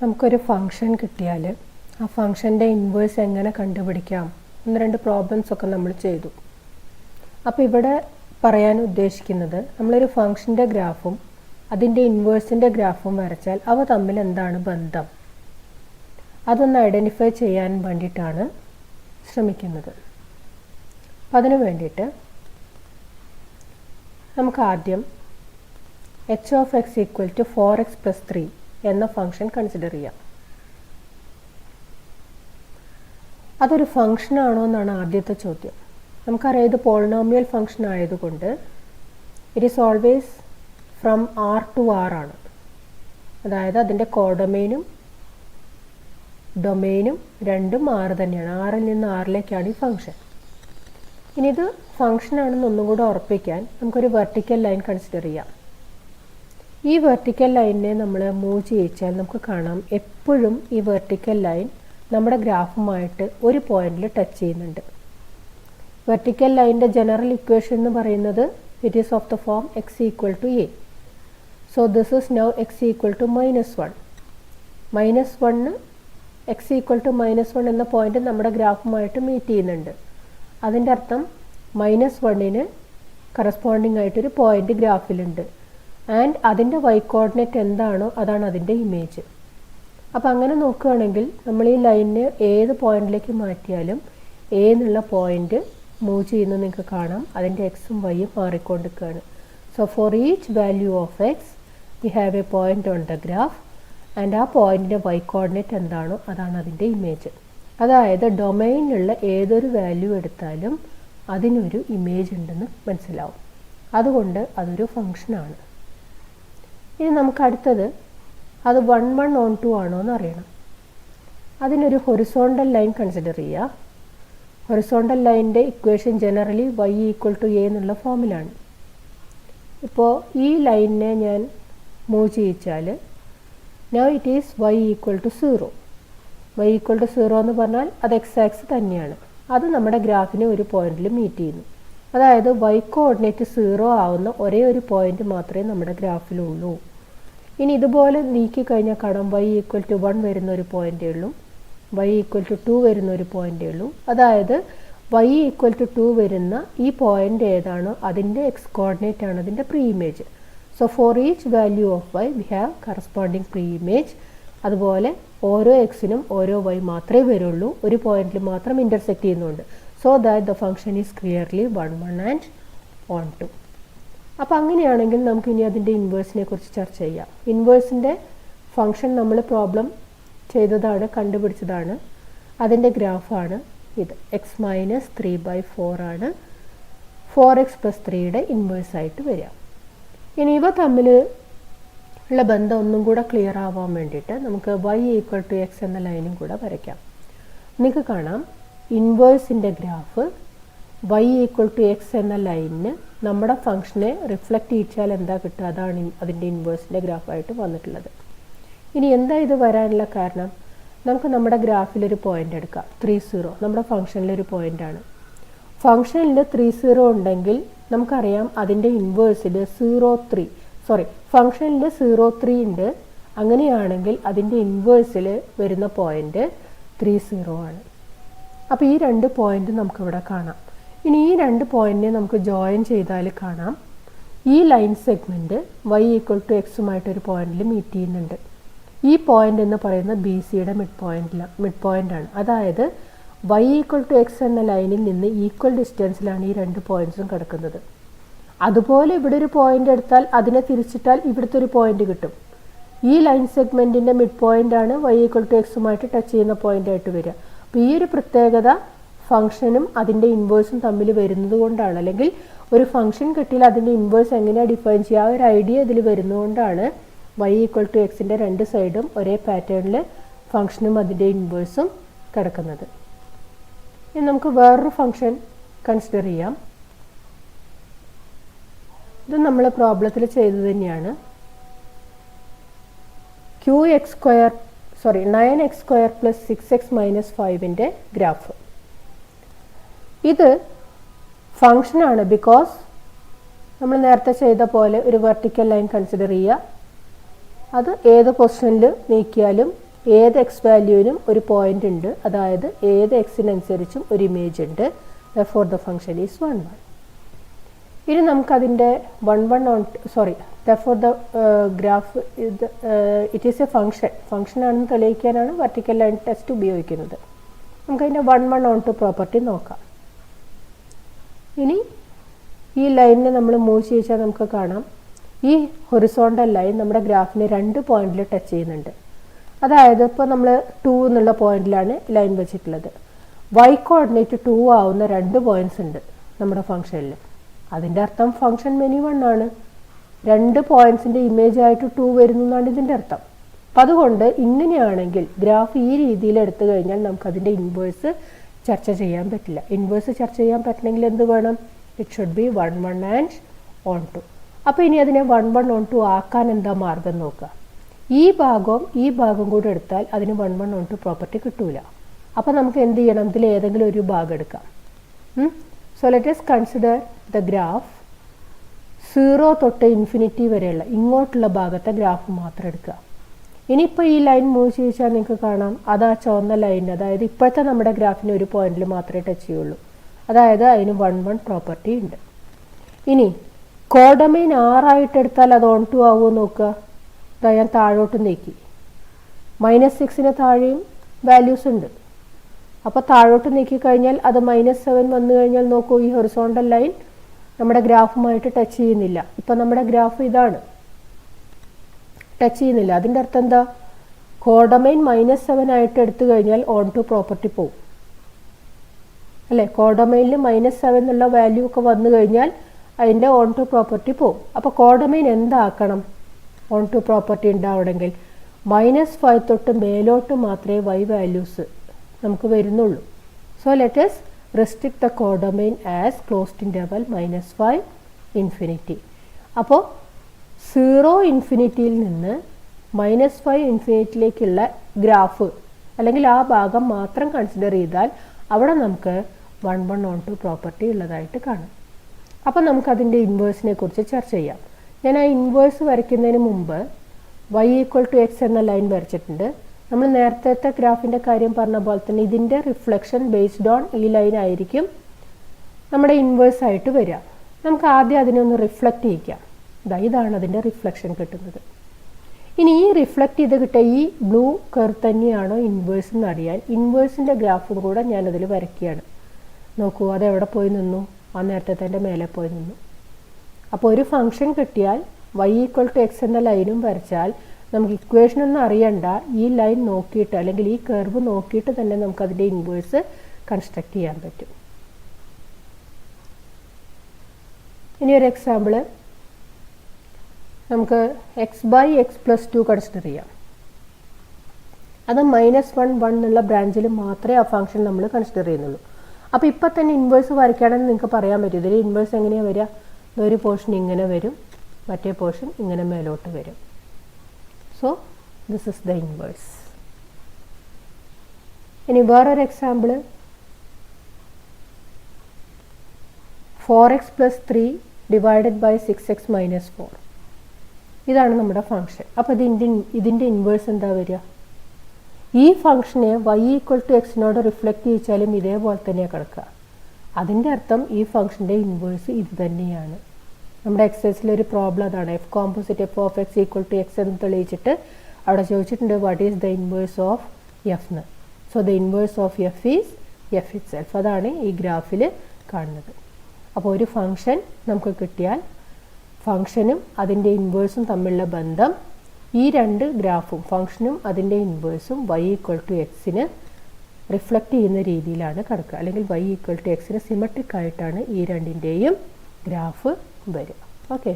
നമുക്കൊരു ഫംഗ്ഷൻ കിട്ടിയാൽ ആ ഫംഗ്ഷൻ്റെ ഇൻവേഴ്സ് എങ്ങനെ കണ്ടുപിടിക്കാം ഒന്ന് രണ്ട് പ്രോബ്ലംസ് ഒക്കെ നമ്മൾ ചെയ്തു. അപ്പോൾ ഇവിടെ പറയാൻ ഉദ്ദേശിക്കുന്നത് നമ്മളൊരു ഫംഗ്ഷൻ്റെ ഗ്രാഫും അതിൻ്റെ ഇൻവേഴ്സിൻ്റെ ഗ്രാഫും വരച്ചാൽ അവ തമ്മിൽ എന്താണ് ബന്ധം, അതൊന്ന് ഐഡൻറ്റിഫൈ ചെയ്യാൻ വേണ്ടിയിട്ടാണ് ശ്രമിക്കുന്നത്. അപ്പം അതിനു വേണ്ടിയിട്ട് നമുക്ക് ആദ്യം h of x equal to 4x plus 3 എന്ന ഫംഗ്ഷൻ കൺസിഡർ ചെയ്യാം. അതൊരു ഫംഗ്ഷൻ ആണോ എന്നാണ് ആദ്യത്തെ ചോദ്യം. നമുക്കറിയാം ഇത് പോളിനോമിയൽ ഫംഗ്ഷൻ ആയതുകൊണ്ട് it is always from R to R ആണ്. അതായത് അതിൻ്റെ കോഡൊമെയിനും ഡൊമെയിനും രണ്ടും ആറ് തന്നെയാണ്. ആറിൽ നിന്ന് ആറിലേക്കാണ് ഈ ഫംഗ്ഷൻ. ഇനി ഇത് ഫംഗ്ഷൻ ആണെന്ന് ഒന്നും കൂടെ ഉറപ്പിക്കാൻ നമുക്കൊരു വെർട്ടിക്കൽ ലൈൻ കൺസിഡർ ചെയ്യാം. ഈ വെർട്ടിക്കൽ ലൈനിനെ നമ്മൾ മൂവ് ചെയ്യിച്ചാൽ നമുക്ക് കാണാം എപ്പോഴും ഈ വെർട്ടിക്കൽ ലൈൻ നമ്മുടെ ഗ്രാഫുമായിട്ട് ഒരു പോയിന്റിൽ ടച്ച് ചെയ്യുന്നുണ്ട്. വെർട്ടിക്കൽ ലൈനിൻ്റെ ജനറൽ ഇക്വേഷൻ എന്ന് പറയുന്നത് it is of the form x equal to a. So this is now x equal to -1. -1 x equal to -1 എന്ന പോയിന്റ് നമ്മുടെ ഗ്രാഫുമായിട്ട് മീറ്റ് ചെയ്യുന്നുണ്ട്. അതിൻ്റെ അർത്ഥം -1ന് കറസ്പോണ്ടിങ് ആയിട്ടൊരു പോയിന്റ് ഗ്രാഫിലുണ്ട്. ആൻഡ് അതിൻ്റെ y കോർഡിനേറ്റ് എന്താണോ അതാണ് അതിൻ്റെ ഇമേജ്. അപ്പോൾ അങ്ങനെ നോക്കുകയാണെങ്കിൽ നമ്മൾ ഈ ലൈനിനെ ഏത് പോയിന്റിലേക്ക് മാറ്റിയാലും എ എന്നുള്ള പോയിന്റ് മൂവ് ചെയ്യുന്നത് നിങ്ങൾക്ക് കാണാം. അതിൻ്റെ എക്സും വൈയും മാറിക്കൊണ്ടിരിക്കുകയാണ്. So for each value of X we have A point on the graph and ആ പോയിന്റിൻ്റെ y കോർഡിനേറ്റ് എന്താണോ അതാണ് അതിൻ്റെ ഇമേജ്. അതായത് ഡൊമൈനിലുള്ള ഏതൊരു വാല്യൂ എടുത്താലും അതിനൊരു ഇമേജ് ഉണ്ടെന്ന് മനസ്സിലാവും. അതുകൊണ്ട് അതൊരു ഫംഗ്ഷനാണ്. ഇനി നമുക്ക് അടുത്തത് അത് 1 1 on 2 ആണോ എന്ന് അറിയണം. അതിനൊരു ഹൊറിസോണ്ടൽ ലൈൻ കൺസിഡർ ചെയ്യുക. ഹൊറിസോണ്ടൽ ലൈനിൻ്റെ equation generally y equal to a എന്നുള്ള ഫോമിലാണ്. ഇപ്പോൾ ഈ ലൈനിനെ ഞാൻ മൂവ് ചെയ്യിച്ചാൽ now it is y equal to 0. y equal to 0 എന്ന് പറഞ്ഞാൽ അത് x ആക്സിസ് തന്നെയാണ്. അത് നമ്മുടെ ഗ്രാഫിനെ ഒരു പോയിന്റിൽ മീറ്റ് ചെയ്യുന്നു. അതായത് y കോർഡിനേറ്റ് 0 ആവുന്ന ഒരേ ഒരു പോയിന്റ് മാത്രമേ നമ്മുടെ ഗ്രാഫിലുള്ളൂ. ഇനി ഇതുപോലെ നീക്കിക്കഴിഞ്ഞാൽ കാണാം y ഈക്വൽ ടു 1 വരുന്ന ഒരു പോയിന്റേ ഉള്ളൂ, y ഈക്വൽ ടു 2 വരുന്ന ഒരു പോയിന്റേ ഉള്ളൂ. അതായത് y ഈക്വൽ ടു 2 വരുന്ന ഈ പോയിന്റ് ഏതാണോ അതിൻ്റെ എക്സ് കോർഡിനേറ്റ് ആണ് അതിൻ്റെ pre image. So for each value of y we have corresponding pre image. അതുപോലെ ഓരോ എക്സിനും ഓരോ y മാത്രമേ വരുള്ളൂ, ഒരു പോയിന്റിൽ മാത്രം ഇൻ്റർസെക്റ്റ് ചെയ്യുന്നുണ്ട്. So that the function is clearly 1 1 and 1 2. അപ്പോൾ അങ്ങനെയാണെങ്കിൽ നമുക്ക് ഇനി അതിൻ്റെ ഇൻവേഴ്സിനെ കുറിച്ച് ചർച്ച ചെയ്യാം. ഇൻവേഴ്സിൻ്റെ ഫംഗ്ഷൻ നമ്മൾ പ്രോബ്ലം ചെയ്തതാണ്, കണ്ടുപിടിച്ചതാണ്. അതിൻ്റെ ഗ്രാഫാണ് ഇത്. x - 3/4 ആണ് 4x + 3യുടെ ഇൻവേഴ്സായിട്ട് വരിക. ഇനി ഇവ തമ്മിൽ ഉള്ള ബന്ധം ഒന്നും കൂടെ ക്ലിയർ ആവാൻ വേണ്ടിയിട്ട് നമുക്ക് y ഈക്വൽ ടു x എന്ന ലൈനും കൂടെ വരയ്ക്കാം. നിങ്ങൾക്ക് കാണാം ഇൻവേഴ്സിൻ്റെ graph y equal to x എന്ന ലൈനിന് നമ്മുടെ ഫംഗ്ഷനെ റിഫ്ലക്റ്റ് ചെയ്യിച്ചാൽ എന്താ കിട്ടുക, അതാണ് അതിൻ്റെ ഇൻവേഴ്സിൻ്റെ ഗ്രാഫായിട്ട് വന്നിട്ടുള്ളത്. ഇനി എന്താ ഇത് വരാനുള്ള കാരണം, നമുക്ക് നമ്മുടെ ഗ്രാഫിലൊരു പോയിന്റ് എടുക്കാം 30. നമ്മുടെ ഫംഗ്ഷനിലൊരു പോയിൻ്റാണ്. ഫംഗ്ഷനിൽ 30 ഉണ്ടെങ്കിൽ നമുക്കറിയാം അതിൻ്റെ ഇൻവേഴ്സിൽ ഫംഗ്ഷനിൽ 03 ഉണ്ട്. അങ്ങനെയാണെങ്കിൽ അതിൻ്റെ ഇൻവേഴ്സിൽ വരുന്ന പോയിന്റ് 30 ആണ്. അപ്പോൾ ഈ രണ്ട് പോയിന്റ് നമുക്കിവിടെ കാണാം. ഇനി ഈ രണ്ട് പോയിന്റിനെ നമുക്ക് ജോയിൻ ചെയ്താൽ കാണാം ഈ line segment y equal to എക്സുമായിട്ടൊരു പോയിന്റിൽ മീറ്റ് ചെയ്യുന്നുണ്ട്. ഈ പോയിന്റ് എന്ന് പറയുന്നത് ബി സിയുടെ മിഡ് പോയിൻ്റാണ്. അതായത് y ഈക്വൽ ടു എക്സ് എന്ന ലൈനിൽ നിന്ന് ഈക്വൽ ഡിസ്റ്റൻസിലാണ് ഈ രണ്ട് പോയിന്റ്സും കിടക്കുന്നത്. അതുപോലെ ഇവിടെ ഒരു പോയിന്റ് എടുത്താൽ അതിനെ തിരിച്ചിട്ടാൽ ഇവിടുത്തെ ഒരു പോയിന്റ് കിട്ടും. ഈ ലൈൻ സെഗ്മെൻറ്റിൻ്റെ മിഡ് പോയിൻ്റാണ് y ഈക്വൽ ടു എക്സുമായിട്ട് ടച്ച് ചെയ്യുന്ന പോയിൻ്റായിട്ട് വരിക. അപ്പോൾ ഈ ഒരു പ്രത്യേകത ഫംഗ്ഷനും അതിൻ്റെ ഇൻവേഴ്സും തമ്മിൽ വരുന്നത് കൊണ്ടാണ്, അല്ലെങ്കിൽ ഒരു ഫംഗ്ഷൻ കിട്ടിയാൽ അതിൻ്റെ ഇൻവേഴ്സ് എങ്ങനെയാണ് ഡിഫൈൻ ചെയ്യുക ആ ഒരു ഐഡിയ ഇതിൽ വരുന്നതുകൊണ്ടാണ് y ഈക്വൽ ടു എക്സിൻ്റെ രണ്ട് സൈഡും ഒരേ പാറ്റേണിൽ ഫംഗ്ഷനും അതിൻ്റെ ഇൻവേഴ്സും കിടക്കുന്നത്. ഇനി നമുക്ക് വേറൊരു ഫംഗ്ഷൻ കൺസിഡർ ചെയ്യാം. ഇത് നമ്മൾ പ്രോബ്ലത്തിൽ ചെയ്തത് തന്നെയാണ്. 9x² + 6x - 5ൻ്റെ graph. ഇത് ഫംഗ്ഷനാണ്. ബിക്കോസ് നമ്മൾ നേരത്തെ ചെയ്ത പോലെ ഒരു വെർട്ടിക്കൽ ലൈൻ കൺസിഡർ ചെയ്യുക. അത് ഏത് പൊസിഷനിൽ നീക്കിയാലും ഏത് എക്സ് വാല്യൂവിനും ഒരു പോയിന്റ് ഉണ്ട്, അതായത് ഏത് എക്സിനനുസരിച്ചും ഒരു ഇമേജ് ഉണ്ട്. therefore the function is 1 1. ഇനി നമുക്കതിൻ്റെ 1 1 on therefore the graph it is a function ആണെന്ന് തെളിയിക്കാനാണ് വെർട്ടിക്കൽ ലൈൻ ടെസ്റ്റ് ഉപയോഗിക്കുന്നത്. നമുക്കതിൻ്റെ 1 1 on to പ്രോപ്പർട്ടി നോക്കാം. ഇനി ഈ ലൈനിനെ നമ്മൾ മൂവ് ചെയ്യിച്ചാൽ നമുക്ക് കാണാം ഈ ഹൊറിസോണ്ടൽ ലൈൻ നമ്മുടെ ഗ്രാഫിനെ 2 പോയിന്റിൽ ടച്ച് ചെയ്യുന്നുണ്ട്. അതായത് ഇപ്പോൾ നമ്മൾ 2 എന്നുള്ള പോയിന്റിലാണ് ലൈൻ വെച്ചിട്ടുള്ളത്. y കോർഡിനേറ്റ് 2 ആവുന്ന 2 പോയിന്റ്സ് ഉണ്ട് നമ്മുടെ ഫംഗ്ഷനിൽ. അതിൻ്റെ അർത്ഥം ഫംഗ്ഷൻ മെനി 1 ആണ്. 2 പോയിന്റ്സിൻ്റെ ഇമേജ് ആയിട്ട് 2 വരുന്നു എന്നാണ് ഇതിൻ്റെ അർത്ഥം. അപ്പം അതുകൊണ്ട് ഇങ്ങനെയാണെങ്കിൽ ഗ്രാഫ് ഈ രീതിയിൽ എടുത്തു കഴിഞ്ഞാൽ നമുക്കതിൻ്റെ ഇൻവേഴ്സ് ചർച്ച ചെയ്യാൻ പറ്റില്ല. ഇൻവേഴ്സ് ചർച്ച ചെയ്യാൻ പറ്റണമെങ്കിൽ എന്ത് വേണം? It should be 1 1 and on 2. അപ്പോൾ ഇനി അതിനെ 1 1 on 2 ആക്കാൻ എന്താ മാർഗം നോക്കുക. ഈ ഭാഗം കൂടെ എടുത്താൽ അതിന് 1 1 on 2 പ്രോപ്പർട്ടി കിട്ടൂല. അപ്പോൾ നമുക്ക് എന്ത് ചെയ്യണം? ഇതിൽ ഏതെങ്കിലും ഒരു ഭാഗം എടുക്കാം. So let us consider the graph 0 തൊട്ട് ഇൻഫിനിറ്റി വരെയുള്ള ഇങ്ങോട്ടുള്ള ഭാഗത്തെ ഗ്രാഫ് മാത്രം എടുക്കുക. ഇനിയിപ്പോൾ ഈ ലൈൻ മൂവ് ചെയ്യിച്ചാൽ നിങ്ങൾക്ക് കാണാം അത് ആ ചുവന്ന ലൈൻ, അതായത് ഇപ്പോഴത്തെ നമ്മുടെ ഗ്രാഫിന് ഒരു പോയിന്റിൽ മാത്രമേ ടച്ച് ചെയ്യുള്ളൂ. അതായത് അതിന് 1 1 പ്രോപ്പർട്ടി ഉണ്ട്. ഇനി കോഡൊമൈൻ 6 ആയിട്ട് എടുത്താൽ അത് ഓൺ 2 ആവുമോ നോക്കുക. ഇതാ ഞാൻ താഴോട്ട് നീക്കി. -6 താഴെയും വാല്യൂസ് ഉണ്ട്. അപ്പോൾ താഴോട്ട് നീക്കി കഴിഞ്ഞാൽ അത് -7 വന്നു കഴിഞ്ഞാൽ നോക്കൂ, ഈ ഹൊറിസോണ്ടൽ ലൈൻ നമ്മുടെ ഗ്രാഫുമായിട്ട് ടച്ച് ചെയ്യുന്നില്ല. ഇപ്പം നമ്മുടെ ഗ്രാഫ് ഇതാണ്, ടച്ച് ചെയ്യുന്നില്ല. അതിൻ്റെ അർത്ഥം എന്താ? കോഡൊമൈൻ -7 ആയിട്ട് എടുത്തു കഴിഞ്ഞാൽ ഓൺ 2 പ്രോപ്പർട്ടി പോവും അല്ലേ? കോഡൊമൈനിൽ -7 എന്നുള്ള വാല്യൂ ഒക്കെ വന്നു കഴിഞ്ഞാൽ അതിൻ്റെ ഓൺ 2 പ്രോപ്പർട്ടി പോവും. അപ്പോൾ കോഡൊമൈൻ എന്താക്കണം ഓൺ 2 പ്രോപ്പർട്ടി ഉണ്ടാവണമെങ്കിൽ? -5 തൊട്ട് മേലോട്ട് മാത്രമേ y വാല്യൂസ് നമുക്ക് വരുന്നുള്ളൂ. So let us restrict the codomain as closed interval -5 infinity. അപ്പോൾ 0 ഇൻഫിനിറ്റിയിൽ നിന്ന് -5 ഇൻഫിനിറ്റിയിലേക്കുള്ള ഗ്രാഫ് അല്ലെങ്കിൽ ആ ഭാഗം മാത്രം കൺസിഡർ ചെയ്താൽ അവിടെ നമുക്ക് 1 1 on 2 പ്രോപ്പർട്ടി ഉള്ളതായിട്ട് കാണാം. അപ്പോൾ നമുക്കതിൻ്റെ ഇൻവേഴ്സിനെ കുറിച്ച് ചർച്ച ചെയ്യാം. ഞാൻ ആ ഇൻവേഴ്സ് വരയ്ക്കുന്നതിന് മുമ്പ് y = x എന്ന ലൈൻ വരച്ചിട്ടുണ്ട്. നമ്മൾ നേരത്തെ ഗ്രാഫിൻ്റെ കാര്യം പറഞ്ഞ പോലെ തന്നെ ഇതിൻ്റെ റിഫ്ലക്ഷൻ ബേസ്ഡ് ഓൺ ഈ ലൈൻ ആയിരിക്കും നമ്മുടെ ഇൻവേഴ്സ് ആയിട്ട് വരിക. നമുക്ക് ആദ്യം അതിനെ ഒന്ന് റിഫ്ലക്റ്റ് ചെയ്യിക്കാം. ഇതാണ് അതിൻ്റെ റിഫ്ലക്ഷൻ കിട്ടുന്നത്. ഇനി ഈ റിഫ്ലക്റ്റ് ചെയ്ത് കിട്ടിയ ഈ ബ്ലൂ കർവ് തന്നെയാണോ ഇൻവേഴ്സ് എന്ന് അറിയാൻ ഇൻവേഴ്സിൻ്റെ ഗ്രാഫും കൂടെ ഞാനതിൽ വരയ്ക്കുകയാണ്. നോക്കൂ, അതെവിടെ പോയി നിന്നു? ആ നേരത്തെ മേലെ പോയി നിന്നു. അപ്പോൾ ഒരു ഫംഗ്ഷൻ കിട്ടിയാൽ y = x എന്ന ലൈനും വരച്ചാൽ നമുക്ക് ഇക്വേഷനൊന്നും അറിയണ്ട, ഈ ലൈൻ നോക്കിയിട്ട് അല്ലെങ്കിൽ ഈ കർവ് നോക്കിയിട്ട് തന്നെ നമുക്കതിൻ്റെ ഇൻവേഴ്സ് കൺസ്ട്രക്ട് ചെയ്യാൻ പറ്റും. ഇനി ഒരു എക്സാമ്പിൾ നമുക്ക് x/x+2 കൺസിഡർ ചെയ്യാം. അത് -1 1 എന്നുള്ള ബ്രാഞ്ചിൽ മാത്രമേ ആ ഫംഗ്ഷൻ നമ്മൾ കൺസിഡർ ചെയ്യുന്നുള്ളൂ. അപ്പോൾ ഇപ്പം തന്നെ ഇൻവേഴ്സ് വരയ്ക്കുകയാണെന്ന് നിങ്ങൾക്ക് പറയാൻ പറ്റും. ഇതിൽ ഇൻവേഴ്സ് എങ്ങനെയാണ് വരിക? ഒരു പോർഷൻ ഇങ്ങനെ വരും, മറ്റേ പോർഷൻ ഇങ്ങനെ മേലോട്ട് വരും. So this is the inverse. ഇനി വേറൊരു example 4x+3 divided by 6x - 4. ഇതാണ് നമ്മുടെ ഫംഗ്ഷൻ. അപ്പോൾ ഇതിൻ്റെ ഇൻവേഴ്സ് എന്താ വരിക? ഈ ഫംഗ്ഷനെ y = x റിഫ്ലക്റ്റ് ചെയ്യിച്ചാലും ഇതേപോലെ തന്നെയാണ് കിടക്കുക. അതിൻ്റെ അർത്ഥം ഈ ഫംഗ്ഷൻ്റെ ഇൻവേഴ്സ് ഇത് തന്നെയാണ്. നമ്മുടെ എക്സസൈസിലൊരു പ്രോബ്ലം അതാണ്. f composite f of x = x എന്ന് തെളിയിച്ചിട്ട് അവിടെ ചോദിച്ചിട്ടുണ്ട് what is the inverse of f എന്ന്. So the inverse of f is f itself. അതാണ് ഈ ഗ്രാഫിൽ കാണുന്നത്. അപ്പോൾ ഒരു ഫംഗ്ഷൻ നമുക്ക് കിട്ടിയാൽ ഫംഗ്ഷനും അതിൻ്റെ ഇൻവേഴ്സും തമ്മിലുള്ള ബന്ധം ഈ രണ്ട് ഗ്രാഫും ഫംഗ്ഷനും അതിൻ്റെ ഇൻവേഴ്സും y = x റിഫ്ലക്റ്റ് ചെയ്യുന്ന രീതിയിലാണ് കിടക്കുക. അല്ലെങ്കിൽ y = x സിമെട്രിക് ആയിട്ടാണ് ഈ രണ്ടിൻ്റെയും ഗ്രാഫ് വരിക. ഓക്കെ.